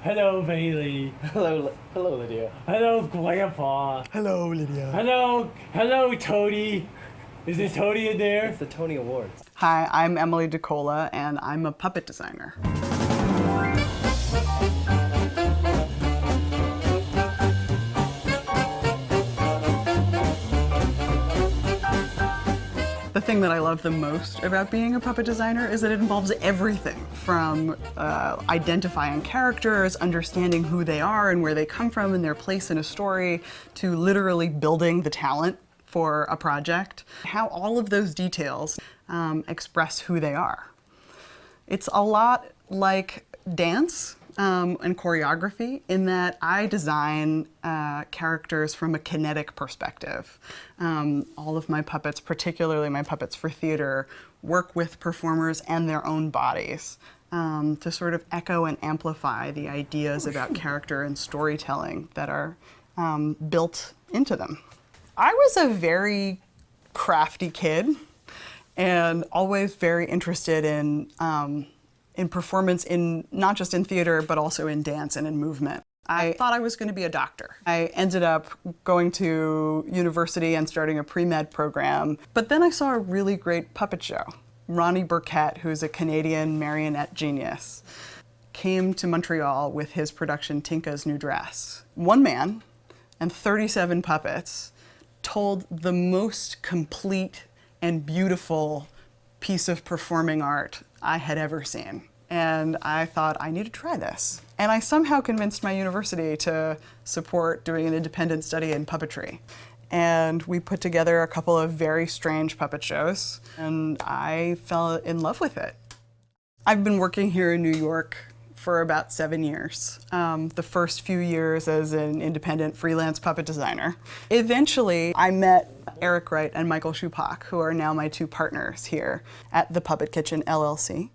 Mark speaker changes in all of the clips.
Speaker 1: Hello, Bailey.
Speaker 2: Hello, Lydia.
Speaker 1: Hello, Grandpa.
Speaker 2: Hello, Lydia.
Speaker 1: Hello, Toady. Is this Toady in there?
Speaker 2: It's the Tony Awards.
Speaker 3: Hi, I'm Emily DeCola, and I'm a puppet designer. The thing that I love the most about being a puppet designer is that it involves everything from identifying characters, understanding who they are and where they come from and their place in a story, to literally building the talent for a project. How all of those details express who they are. It's a lot like dance and choreography in that I design characters from a kinetic perspective. All of my puppets, particularly my puppets for theater, work with performers and their own bodies to sort of echo and amplify the ideas about character and storytelling that are built into them. I was a very crafty kid and always very interested in performance, not just in theater, but also in dance and in movement. I thought I was going to be a doctor. I ended up going to university and starting a pre-med program, but then I saw a really great puppet show. Ronnie Burkett, who's a Canadian marionette genius, came to Montreal with his production Tinka's New Dress. One man and 37 puppets told the most complete and beautiful piece of performing art I had ever seen. And I thought, I need to try this. And I somehow convinced my university to support doing an independent study in puppetry. And we put together a couple of very strange puppet shows, and I fell in love with it. I've been working here in New York for about 7 years. The first few years as an independent freelance puppet designer. Eventually, I met Eric Wright and Michael Schupbach, who are now my two partners here at the Puppet Kitchen LLC.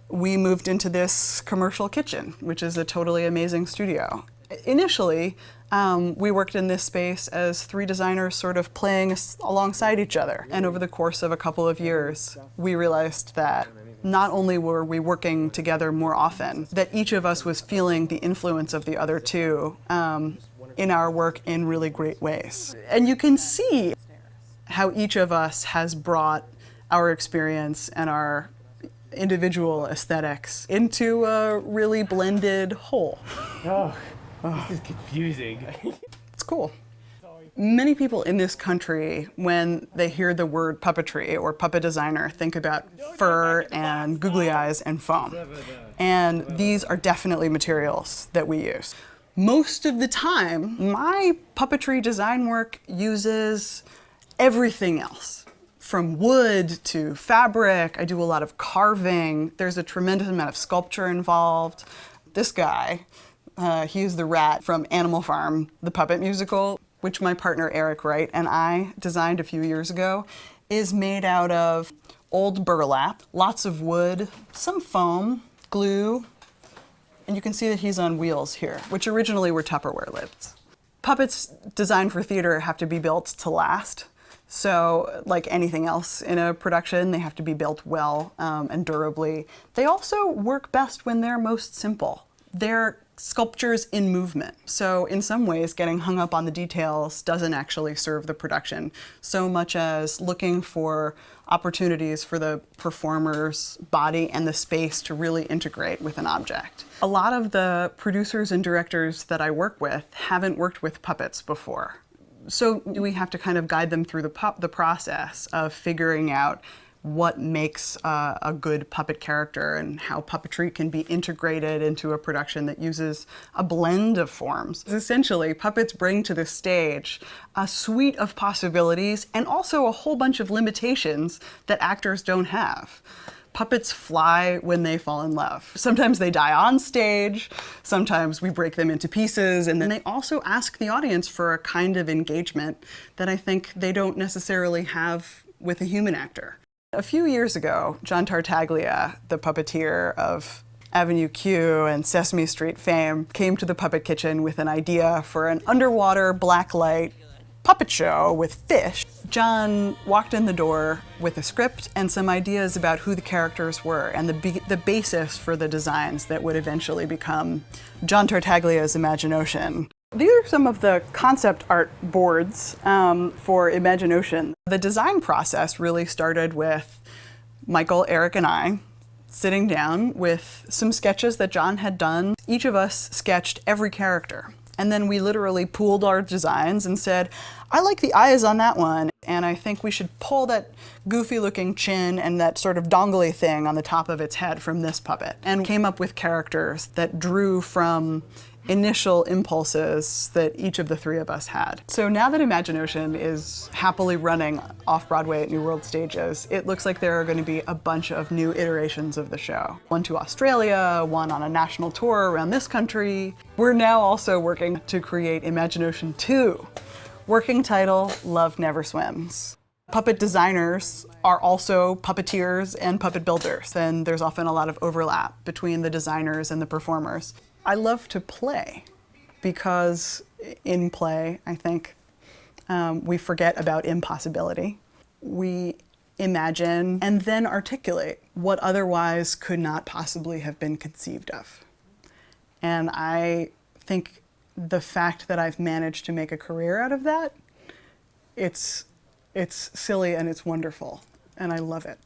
Speaker 3: We moved into this commercial kitchen, which is a totally amazing studio. Initially, we worked in this space as three designers sort of playing alongside each other. And over the course of a couple of years, we realized that not only were we working together more often, that each of us was feeling the influence of the other two in our work in really great ways. And you can see how each of us has brought our experience and our individual aesthetics into a really blended whole.
Speaker 1: Oh, this is confusing.
Speaker 3: It's cool. Many people in this country, when they hear the word puppetry or puppet designer, think about fur and googly eyes and foam. And these are definitely materials that we use. Most of the time, my puppetry design work uses everything else. From wood to fabric, I do a lot of carving. There's a tremendous amount of sculpture involved. This guy, he's the rat from Animal Farm, the puppet musical, which my partner Eric Wright and I designed a few years ago, is made out of old burlap, lots of wood, some foam, glue, and you can see that he's on wheels here, which originally were Tupperware lids. Puppets designed for theater have to be built to last. So, like anything else in a production, they have to be built well and durably. They also work best when they're most simple. They're sculptures in movement. So in some ways, getting hung up on the details doesn't actually serve the production so much as looking for opportunities for the performer's body and the space to really integrate with an object. A lot of the producers and directors that I work with haven't worked with puppets before. So we have to kind of guide them through the process of figuring out what makes a good puppet character and how puppetry can be integrated into a production that uses a blend of forms. Essentially, puppets bring to the stage a suite of possibilities and also a whole bunch of limitations that actors don't have. Puppets fly when they fall in love. Sometimes they die on stage, sometimes we break them into pieces, and then they also ask the audience for a kind of engagement that I think they don't necessarily have with a human actor. A few years ago, John Tartaglia, the puppeteer of Avenue Q and Sesame Street fame, came to the Puppet Kitchen with an idea for an underwater blacklight puppet show with fish. John walked in the door with a script and some ideas about who the characters were and the basis for the designs that would eventually become John Tartaglia's ImaginOcean. These are some of the concept art boards for ImaginOcean. The design process really started with Michael, Eric, and I sitting down with some sketches that John had done. Each of us sketched every character. And then we literally pooled our designs and said, I like the eyes on that one, and I think we should pull that goofy looking chin and that sort of dongly thing on the top of its head from this puppet. And came up with characters that drew from initial impulses that each of the three of us had. So now that ImaginOcean is happily running off-Broadway at New World stages, it looks like there are going to be a bunch of new iterations of the show. One to Australia, one on a national tour around this country. We're now also working to create ImaginOcean 2. Working title, Love Never Swims. Puppet designers are also puppeteers and puppet builders, and there's often a lot of overlap between the designers and the performers. I love to play because in play, I think, we forget about impossibility. We imagine and then articulate what otherwise could not possibly have been conceived of. And I think the fact that I've managed to make a career out of that, it's silly and it's wonderful, and I love it.